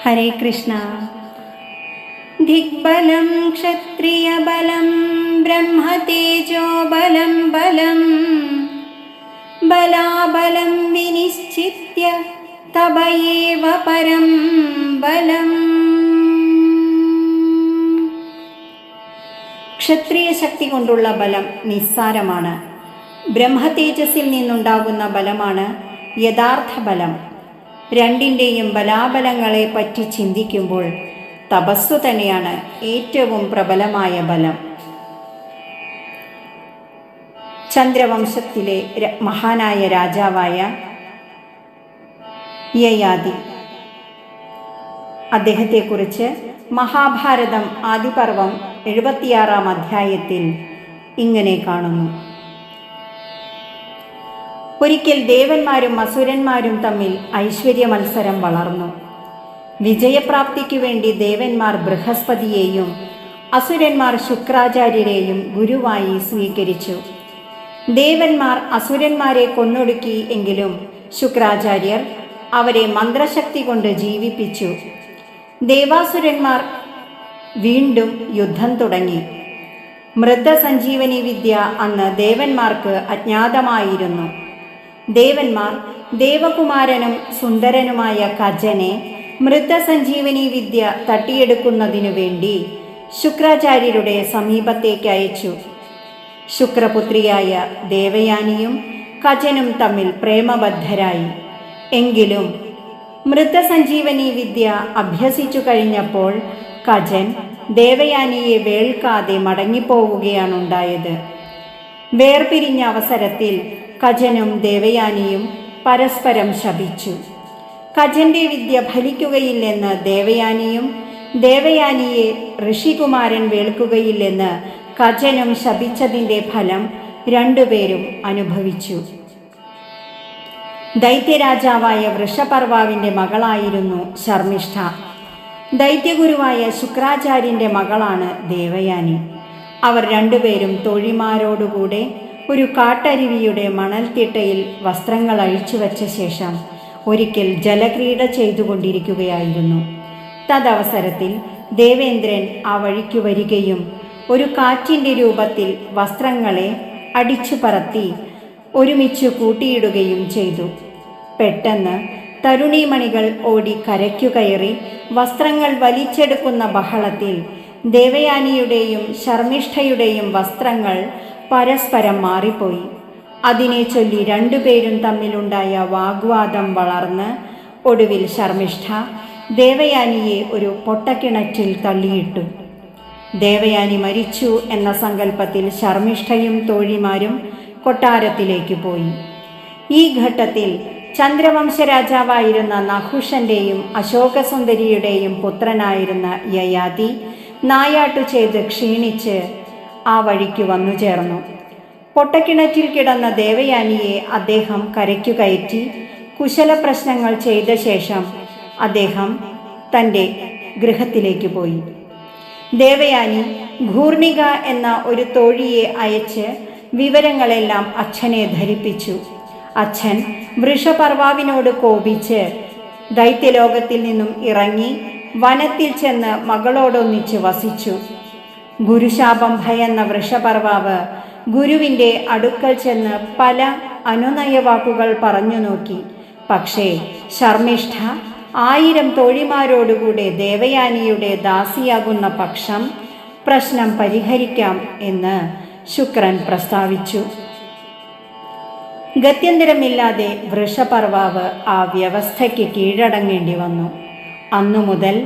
ഹരേ കൃഷ്ണ. ദിഗ്ബലം ക്ഷത്രിയബലം ബ്രഹ്മതേജോബലം ബലം ബലാബലം വിനിശ്ചിത്യ തപ ഏവ പരം ബലം. ക്ഷത്രിയ ശക്തി കൊണ്ടുള്ള ബലം നിസ്സാരമാണ്. ബ്രഹ്മതേജസ്സിൽ നിന്നുണ്ടാകുന്ന ബലമാണ് യഥാർത്ഥ ബലം. രണ്ടിൻ്റെയും ബലാബലങ്ങളെ പറ്റി ചിന്തിക്കുമ്പോൾ തപസ്സു തന്നെയാണ് ഏറ്റവും പ്രബലമായ ബലം. ചന്ദ്രവംശത്തിലെ മഹാനായ രാജാവായ യയാതി, അദ്ദേഹത്തെക്കുറിച്ച് മഹാഭാരതം ആദിപർവം 76-ാം അധ്യായത്തിൽ ഇങ്ങനെ കാണുന്നു. ഒരിക്കൽ ദേവന്മാരും അസുരന്മാരും തമ്മിൽ ഐശ്വര്യ മത്സരം വളർന്നു. വിജയപ്രാപ്തിക്കു വേണ്ടി ദേവന്മാർ ബൃഹസ്പതിയെയും അസുരന്മാർ ശുക്രാചാര്യരെയും ഗുരുവായി സ്വീകരിച്ചു. ദേവന്മാർ അസുരന്മാരെ കൊന്നൊടുക്കി എങ്കിലും ശുക്രാചാര്യർ അവരെ മന്ത്രശക്തി കൊണ്ട് ജീവിപ്പിച്ചു. ദേവാസുരന്മാർ വീണ്ടും യുദ്ധം തുടങ്ങി. മൃതസഞ്ജീവനി വിദ്യ അന്ന് ദേവന്മാർക്ക് അജ്ഞാതമായിരുന്നു. ദേവന്മാർ ദേവകുമാരനും സുന്ദരനുമായ കജനെ മൃതസഞ്ജീവനി വിദ്യ തട്ടിയെടുക്കുന്നതിനു വേണ്ടി ശുക്രാചാര്യരുടെ സമീപത്തേക്ക് അയച്ചു. ശുക്രപുത്രിയായ ദേവയാനിയും കജനും തമ്മിൽ പ്രേമബദ്ധരായി. എങ്കിലും മൃതസഞ്ജീവനി വിദ്യ അഭ്യസിച്ചു കഴിഞ്ഞപ്പോൾ കജൻ ദേവയാനിയെ വേൾക്കാതെ മടങ്ങിപ്പോവുകയാണുണ്ടായത്. വേർപിരിഞ്ഞ അവസരത്തിൽ കജനും ദേവയാനിയും പരസ്പരം ശപിച്ചു. കജന്റെ വിദ്യ ഫലിക്കുകയില്ലെന്ന് ദേവയാനിയും ദേവയാനിയെ ഋഷികുമാരൻ വേൾക്കുകയില്ലെന്ന് കജനും ശപിച്ചതിൻ്റെ ഫലം രണ്ടുപേരും അനുഭവിച്ചു. ദൈത്യരാജാവായ വൃഷപർവാവിൻ്റെ മകളായിരുന്നു ശർമ്മിഷ്ഠ. ദൈത്യഗുരുവായ ശുക്രാചാര്യൻ്റെ മകളാണ് ദേവയാനി. അവർ രണ്ടുപേരും തോഴിമാരോടുകൂടെ ഒരു കാട്ടരുവിയുടെ മണൽത്തിട്ടയിൽ വസ്ത്രങ്ങൾ അഴിച്ചുവെച്ച ശേഷം ഒരിക്കൽ ജലക്രീഡ ചെയ്തുകൊണ്ടിരിക്കുകയായിരുന്നു. തദവസരത്തിൽ ദേവേന്ദ്രൻ ആ വഴിക്കു വരികയും ഒരു കാറ്റിൻ്റെ രൂപത്തിൽ വസ്ത്രങ്ങളെ അടിച്ചു പറത്തി ഒരുമിച്ച് കൂട്ടിയിടുകയും ചെയ്തു. പെട്ടെന്ന് തരുണീമണികൾ ഓടി കരയ്ക്കു കയറി വസ്ത്രങ്ങൾ വലിച്ചെടുക്കുന്ന ബഹളത്തിൽ ദേവയാനിയുടെയും ശർമ്മിഷ്ഠയുടെയും വസ്ത്രങ്ങൾ പരസ്പരം മാറിപ്പോയി. അതിനെ ചൊല്ലി രണ്ടുപേരും തമ്മിലുണ്ടായ വാഗ്വാദം വളർന്ന് ഒടുവിൽ ശർമ്മിഷ്ഠ ദേവയാനിയെ ഒരു പൊട്ടക്കിണറ്റിൽ തള്ളിയിട്ടു. ദേവയാനി മരിച്ചു എന്ന സങ്കല്പത്തിൽ ശർമ്മിഷ്ഠയും തോഴിമാരും കൊട്ടാരത്തിലേക്ക് പോയി. ഈ ഘട്ടത്തിൽ ചന്ദ്രവംശരാജാവായിരുന്ന നഹുഷന്റെയും അശോകസുന്ദരിയുടെയും പുത്രനായിരുന്ന യയാതി നായാട്ടു ചെയ്ത് ക്ഷീണിച്ച് ആ വഴിക്ക് വന്നു ചേർന്നു. പൊട്ടക്കിണറ്റിൽ കിടന്ന ദേവയാനിയെ അദ്ദേഹം കരയ്ക്കു കയറ്റി കുശലപ്രശ്നങ്ങൾ ചെയ്ത ശേഷം അദ്ദേഹം തൻ്റെ ഗൃഹത്തിലേക്ക് പോയി. ദേവയാനി ഘൂർണിക എന്ന ഒരു തോഴിയെ അയച്ച് വിവരങ്ങളെല്ലാം അച്ഛനെ ധരിപ്പിച്ചു. അച്ഛൻ വൃഷപർവാവിനോട് കോപിച്ച് ദൈത്യലോകത്തിൽ നിന്നും ഇറങ്ങി വനത്തിൽ ചെന്ന് മകളോടൊന്നിച്ച് വസിച്ചു. ഗുരുശാപം ഭയന്ന വൃഷപർവാവ് ഗുരുവിൻ്റെ അടുക്കൽ ചെന്ന് പല അനുനയവാക്കുകൾ പറഞ്ഞു നോക്കി. പക്ഷേ ശർമ്മിഷ്ഠ 1000 തോഴിമാരോടുകൂടെ ദേവയാനിയുടെ ദാസിയാകുന്ന പക്ഷം പ്രശ്നം പരിഹരിക്കാം എന്ന് ശുക്രൻ പ്രസ്താവിച്ചു. ഗത്യന്തരമില്ലാതെ വൃഷപർവാവ് ആ വ്യവസ്ഥയ്ക്ക് കീഴടങ്ങേണ്ടി വന്നു. അന്നു മുതൽ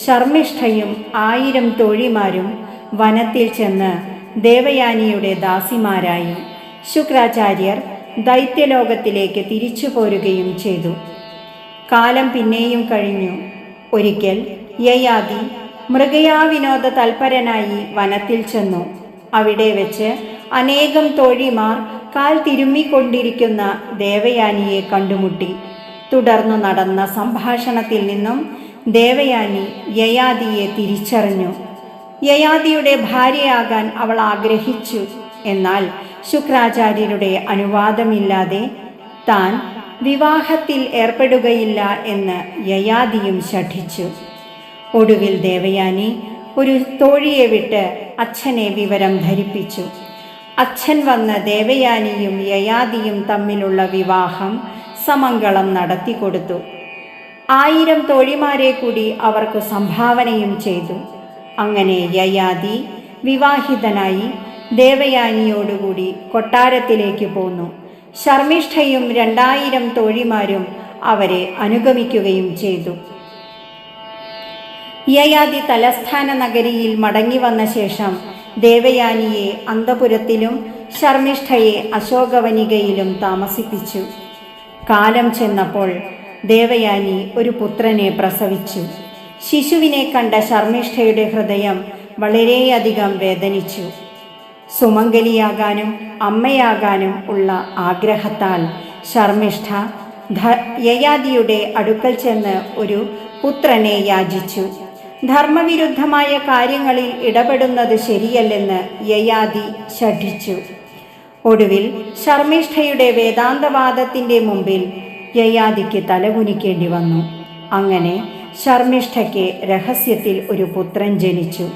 ശർമ്മിഷ്ഠയും 1000 തോഴിമാരും വനത്തിൽ ചെന്ന് ദേവയാനിയുടെ ദാസിമാരായി. ശുക്രാചാര്യർ ദൈത്യലോകത്തിലേക്ക് തിരിച്ചു പോരുകയും ചെയ്തു. കാലം പിന്നെയും കഴിഞ്ഞു. ഒരിക്കൽ യയാതി മൃഗയാവിനോദ തൽപരനായി വനത്തിൽ ചെന്നു. അവിടെ വെച്ച് അനേകം തോഴിമാർ കാൽ തിരുമ്മിക്കൊണ്ടിരിക്കുന്ന ദേവയാനിയെ കണ്ടുമുട്ടി. തുടർന്നു നടന്ന സംഭാഷണത്തിൽ നിന്നും ദേവയാനി യയാതിയെ തിരിച്ചറിഞ്ഞു. യയാതിയുടെ ഭാര്യയാകാൻ അവൾ ആഗ്രഹിച്ചു. എന്നാൽ ശുക്രാചാര്യരുടെ അനുവാദമില്ലാതെ താൻ വിവാഹത്തിൽ ഏർപ്പെടുകയില്ല എന്ന് യയാതിയും ശഠിച്ചു. ഒടുവിൽ ദേവയാനി ഒരു തോഴിയെ വിട്ട് അച്ഛനെ വിവരം ധരിപ്പിച്ചു. അച്ഛൻ വന്ന് ദേവയാനിയും യയാതിയും തമ്മിലുള്ള വിവാഹം സമംഗളം നടത്തിക്കൊടുത്തു. 1000 തോഴിമാരെ കൂടി അവർക്ക് സംഭാവനയും ചെയ്തു. അങ്ങനെ യയാതി വിവാഹിതനായി ദേവയാനിയോടുകൂടി കൊട്ടാരത്തിലേക്ക് പോന്നു. ശർമ്മിഷ്ഠയും 2000 തോഴിമാരും അവരെ അനുഗമിക്കുകയും ചെയ്തു. യയാതി തലസ്ഥാന നഗരിയിൽ മടങ്ങി വന്ന ശേഷം ദേവയാനിയെ അന്തപുരത്തിലും ശർമ്മിഷ്ഠയെ അശോകവനികയിലും താമസിപ്പിച്ചു. കാലം ചെന്നപ്പോൾ ദേവയാനി ഒരു പുത്രനെ പ്രസവിച്ചു. ശിശുവിനെ കണ്ട ശർമ്മിഷ്ഠയുടെ ഹൃദയം വളരെയധികം വേദനിച്ചു. സുമംഗലിയാകാനും അമ്മയാകാനും ഉള്ള ആഗ്രഹത്താൽ ശർമ്മിഷ്ഠ യയാതിയുടെ അടുക്കൽ ചെന്ന് ഒരു പുത്രനെ യാചിച്ചു. ധർമ്മവിരുദ്ധമായ കാര്യങ്ങളിൽ ഇടപെടുന്നത് ശരിയല്ലെന്ന് യയാതി ശഠിച്ചു. ഒടുവിൽ ശർമ്മിഷ്ഠയുടെ വേദാന്തവാദത്തിൻ്റെ മുമ്പിൽ യയാതിക്ക് തലകുനിക്കേണ്ടി വന്നു. അങ്ങനെ ശർമ്മിഷ്ഠയ്ക്ക് രഹസ്യത്തിൽ ഒരു പുത്രൻ ജനിച്ചു.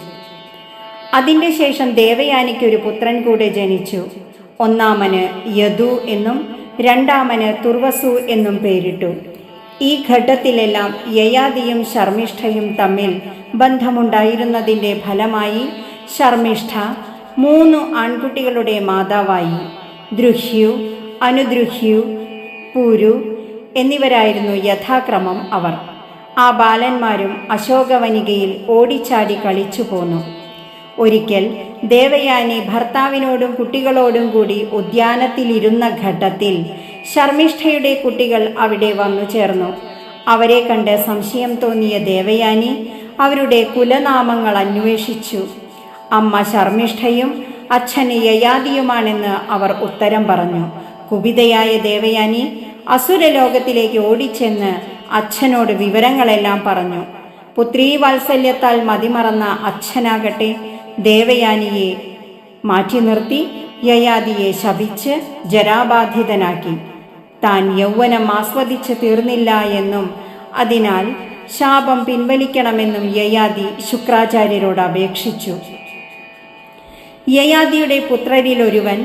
അതിൻ്റെ ശേഷം ദേവയാനിക്ക് ഒരു പുത്രൻ കൂടെ ജനിച്ചു. ഒന്നാമന് യദു എന്നും രണ്ടാമന് തുർവസു എന്നും പേരിട്ടു. ഈ ഘട്ടത്തിലെല്ലാം യയാതിയും ശർമ്മിഷ്ഠയും തമ്മിൽ ബന്ധമുണ്ടായിരുന്നതിൻ്റെ ഫലമായി ശർമ്മിഷ്ഠ 3 ആൺകുട്ടികളുടെ മാതാവായി. ദ്രുഹ്യു, അനുദ്രുഹ്യു, പൂരു എന്നിവരായിരുന്നു യഥാക്രമം അവർ. ആ ബാലന്മാരും അശോകവനികയിൽ ഓടിച്ചാടി കളിച്ചു പോന്നു. ഒരിക്കൽ ദേവയാനി ഭർത്താവിനോടും കുട്ടികളോടും കൂടി ഉദ്യാനത്തിലിരുന്ന ഘട്ടത്തിൽ ശർമ്മിഷ്ഠയുടെ കുട്ടികൾ അവിടെ വന്നു ചേർന്നു. അവരെ കണ്ട് സംശയം തോന്നിയ ദേവയാനി അവരുടെ കുലനാമങ്ങൾ അന്വേഷിച്ചു. അമ്മ ശർമ്മിഷ്ഠയും അച്ഛൻ യയാതിയുമാണെന്ന് അവർ ഉത്തരം പറഞ്ഞു. കുപിതയായ ദേവയാനി അസുരലോകത്തിലേക്ക് ഓടിച്ചെന്ന് അച്ഛനോട് വിവരങ്ങളെല്ലാം പറഞ്ഞു. പുത്രീവാത്സല്യത്താൽ മതിമറന്ന അച്ഛനാകട്ടെ ദേവയാനിയെ മാറ്റി നിർത്തി യയാതിയെ ശപിച്ച് ജരാബാധിതനാക്കി. താൻ യൗവനം ആസ്വദിച്ച് തീർന്നില്ല എന്നും അതിനാൽ ശാപം പിൻവലിക്കണമെന്നും യയാതി ശുക്രാചാര്യരോട് അപേക്ഷിച്ചു. യയാതിയുടെ പുത്രരിലൊരുവൻ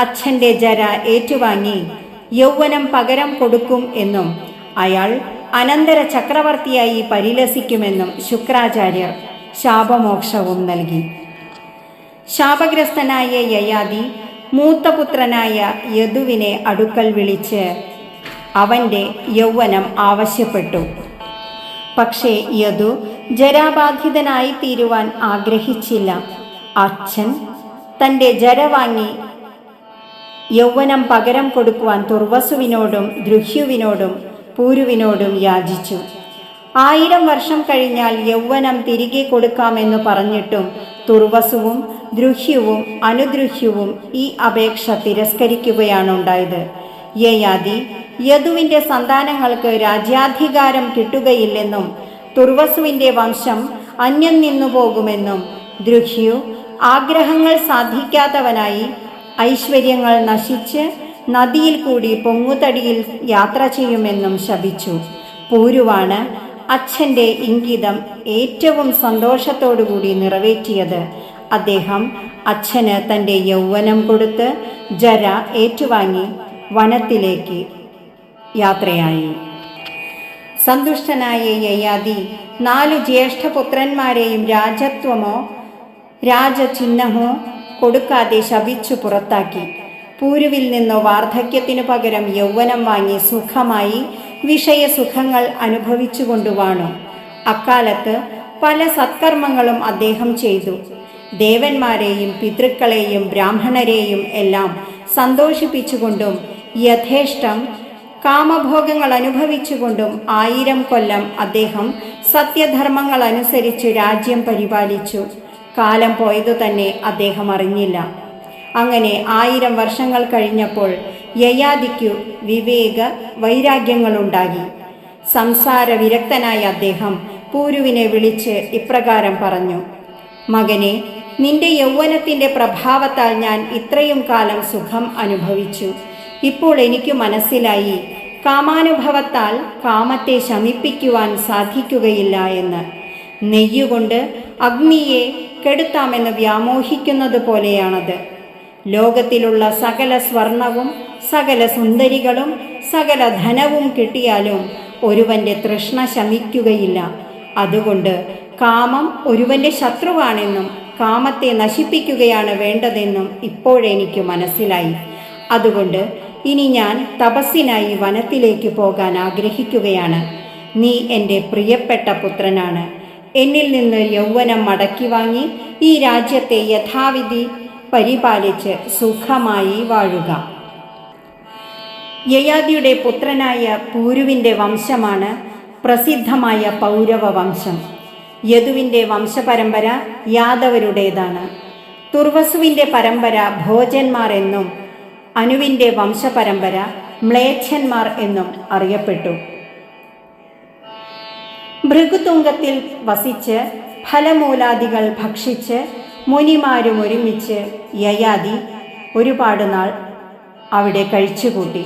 അച്ഛൻ്റെ ജര ഏറ്റുവാങ്ങി യൗവനം പകരം കൊടുക്കും എന്നും അയാൾ അനന്തര ചക്രവർത്തിയായി പരിലസിക്കുമെന്നും ശുക്രാചാര്യർ ശാപമോക്ഷവും നൽകി. ശാപഗ്രസ്തനായ യയാതി മൂത്തപുത്രനായ യദുവിനെ അടുക്കൽ വിളിച്ച് അവൻ്റെ യൗവനം ആവശ്യപ്പെട്ടു. പക്ഷേ യദു ജരാബാധിതനായി തീരുവാൻ ആഗ്രഹിച്ചില്ല. അച്ഛൻ തൻ്റെ ജര വാങ്ങി യൗവനം പകരം കൊടുക്കുവാൻ തുർവസുവിനോടും ദ്രുഹ്യുവിനോടും പൂരുവിനോടും യാചിച്ചു. 1000 വർഷം കഴിഞ്ഞാൽ യൗവനം തിരികെ കൊടുക്കാമെന്ന് പറഞ്ഞിട്ടും തുർവസുവും ദ്രുഹ്യുവും അനുദ്രുഹ്യുവും ഈ അപേക്ഷ തിരസ്കരിക്കുകയാണുണ്ടായത്. യയാതി യദുവിൻ്റെ സന്താനങ്ങൾക്ക് രാജ്യാധികാരം കിട്ടുകയില്ലെന്നും തുർവസുവിൻ്റെ വംശം അന്യം നിന്നുപോകുമെന്നും ദ്രുഹ്യു ആഗ്രഹങ്ങൾ സാധിക്കാത്തവനായി ഐശ്വര്യങ്ങൾ നശിച്ച് നദിയിൽ കൂടി പൊങ്ങുതടിയിൽ യാത്ര ചെയ്യുമെന്നും ശപിച്ചു. പൂരുവാണ് അച്ഛൻ്റെ ഇംഗിതം ഏറ്റവും സന്തോഷത്തോടുകൂടി നിറവേറ്റിയത്. അദ്ദേഹം അച്ഛന് തൻ്റെ യൗവനം കൊടുത്ത് ജര ഏറ്റുവാങ്ങി വനത്തിലേക്ക് യാത്രയായി. സന്തുഷ്ടനായ യയാതി 4 ജ്യേഷ്ഠപുത്രന്മാരെയും രാജത്വമോ രാജചിഹ്നമോ കൊടുക്കാതെ ശപിച്ചു പുറത്താക്കി. പൂരുവിൽ നിന്നോ വാർദ്ധക്യത്തിനു പകരം യൗവനം വാങ്ങി സുഖമായി വിഷയസുഖങ്ങൾ അനുഭവിച്ചു കൊണ്ടുവാണു. അക്കാലത്ത് പല സത്കർമ്മങ്ങളും അദ്ദേഹം ചെയ്തു. ദേവന്മാരെയും പിതൃക്കളെയും ബ്രാഹ്മണരെയും എല്ലാം സന്തോഷിപ്പിച്ചുകൊണ്ടും യഥേഷ്ടം കാമഭോഗങ്ങൾ അനുഭവിച്ചുകൊണ്ടും 1000 കൊല്ലം അദ്ദേഹം സത്യധർമ്മങ്ങൾ അനുസരിച്ച് രാജ്യം പരിപാലിച്ചു. കാലം പോയതു തന്നെ അദ്ദേഹം അറിഞ്ഞില്ല. അങ്ങനെ 1000 വർഷങ്ങൾ കഴിഞ്ഞപ്പോൾ യയാതിക്കു വിവേക വൈരാഗ്യങ്ങളുണ്ടായി. സംസാര വിരക്തനായ അദ്ദേഹം പൂരുവിനെ വിളിച്ച് ഇപ്രകാരം പറഞ്ഞു: മകനെ, നിന്റെ യൗവനത്തിൻ്റെ പ്രഭാവത്താൽ ഞാൻ ഇത്രയും കാലം സുഖം അനുഭവിച്ചു. ഇപ്പോൾ എനിക്ക് മനസ്സിലായി കാമാനുഭവത്താൽ കാമത്തെ ശമിപ്പിക്കുവാൻ സാധിക്കുകയില്ല എന്ന്. നെയ്യുകൊണ്ട് അഗ്നിയെ കെടുത്താമെന്ന് വ്യാമോഹിക്കുന്നത് പോലെയാണത്. ലോകത്തിലുള്ള സകല സ്വർണവും സകല സുന്ദരികളും സകല ധനവും കിട്ടിയാലും ഒരുവന്റെ തൃഷ്ണ ശമിക്കുകയില്ല. അതുകൊണ്ട് കാമം ഒരുവന്റെ ശത്രുവാണെന്നും കാമത്തെ നശിപ്പിക്കുകയാണ് വേണ്ടതെന്നും ഇപ്പോഴെനിക്ക് മനസ്സിലായി. അതുകൊണ്ട് ഇനി ഞാൻ തപസ്സിനായി വനത്തിലേക്ക് പോകാൻ ആഗ്രഹിക്കുകയാണ്. നീ എൻ്റെ പ്രിയപ്പെട്ട പുത്രനാണ്. എന്നിൽ നിന്ന് യൗവനം മടക്കി വാങ്ങി ഈ രാജ്യത്തെ യഥാവിധി പരിപാലിച്ച് സുഖമായി വാഴുക. യയാതിയുടെ പുത്രനായ പൂരുവിൻ്റെ വംശമാണ് പ്രസിദ്ധമായ പൗരവ വംശം. യദുവിൻ്റെ വംശപരമ്പര യാദവരുടേതാണ്. തുർവസുവിൻ്റെ പരമ്പര ഭോജന്മാർ എന്നും അനുവിൻ്റെ വംശപരമ്പര മ്ലേച്ഛന്മാർ എന്നും അറിയപ്പെട്ടു. ഭൃഗുതുംഗത്തിൽ വസിച്ച് ഫലമൂലാദികൾ ഭക്ഷിച്ച് മുനിമാരും ഒരുമിച്ച് യയാതി ഒരുപാട് നാൾ അവിടെ കഴിച്ചുകൂട്ടി.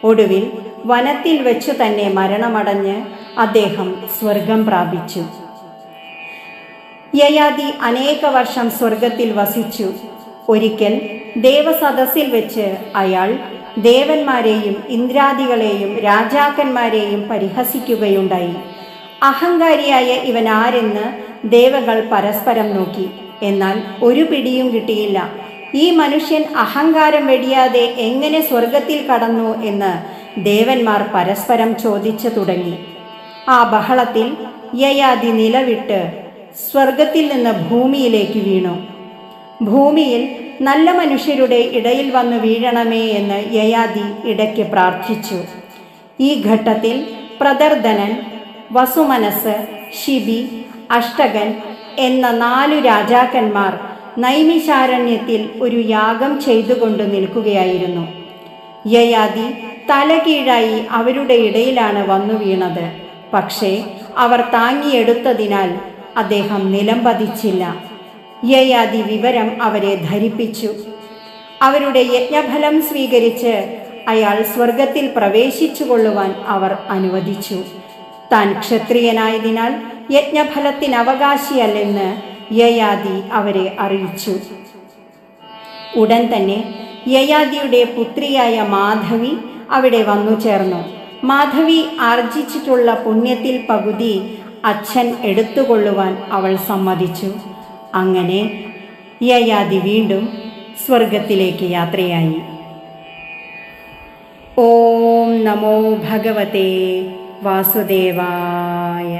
ഒടുവിൽ വനത്തിൽ വെച്ചു തന്നെ മരണമടഞ്ഞ് അദ്ദേഹം സ്വർഗം പ്രാപിച്ചു. യയാതി അനേക വർഷം സ്വർഗത്തിൽ വസിച്ചു. ഒരിക്കൽ ദേവസദസ്സിൽ വെച്ച് അയാൾ ദേവന്മാരെയും ഇന്ദ്രാദികളെയും രാജാക്കന്മാരെയും പരിഹസിക്കുകയുണ്ടായി. അഹങ്കാരിയായ ഇവൻ ആരെന്ന് ദേവകൾ പരസ്പരം നോക്കി. എന്നാൽ ഒരു പിടിയും കിട്ടിയില്ല. ഈ മനുഷ്യൻ അഹങ്കാരം വെടിയാതെ എങ്ങനെ സ്വർഗത്തിൽ കടന്നു എന്ന് ദേവന്മാർ പരസ്പരം ചോദിച്ചു തുടങ്ങി. ആ ബഹളത്തിൽ യയാതി നിലവിട്ട് സ്വർഗത്തിൽ നിന്ന് ഭൂമിയിലേക്ക് വീണു. ഭൂമിയിൽ നല്ല മനുഷ്യരുടെ ഇടയിൽ വന്നു വീഴണമേ എന്ന് യയാതി ഇടയ്ക്ക് പ്രാർത്ഥിച്ചു. ഈ ഘട്ടത്തിൽ പ്രദർദനൻ, വസുമനസ്, ശിബി, അഷ്ടകൻ എന്ന 4 രാജാക്കന്മാർ നൈമിഷാരണ്യത്തിൽ ഒരു യാഗം ചെയ്തുകൊണ്ട് നിൽക്കുകയായിരുന്നു. യയാതി തലകീഴായി അവരുടെ ഇടയിലാണ് വന്നു വീണത്. പക്ഷേ അവർ താങ്ങിയെടുത്തതിനാൽ അദ്ദേഹം നിലം പതിച്ചില്ല. യയാതി വിവരം അവരെ ധരിപ്പിച്ചു. അവരുടെ യജ്ഞഫലം സ്വീകരിച്ച് അയാൾ സ്വർഗത്തിൽ പ്രവേശിച്ചു കൊള്ളുവാൻ അവർ അനുവദിച്ചു. താൻ ക്ഷത്രിയനായതിനാൽ യജ്ഞഫലത്തിന് അവകാശിയല്ലെന്ന് യയാതി അവരെ അറിയിച്ചു. ഉടൻ തന്നെ യയാതിയുടെ പുത്രിയായ മാധവി അവിടെ വന്നു ചേർന്നു. മാധവി ആർജിച്ചിട്ടുള്ള പുണ്യത്തിൽ പകുതി അച്ഛൻ എടുത്തുകൊള്ളുവാൻ അവൾ സമ്മതിച്ചു. അങ്ങനെ യയാതി വീണ്ടും സ്വർഗത്തിലേക്ക് യാത്രയായി. ഓം നമോ ഭഗവതേ വാസുദേവായ.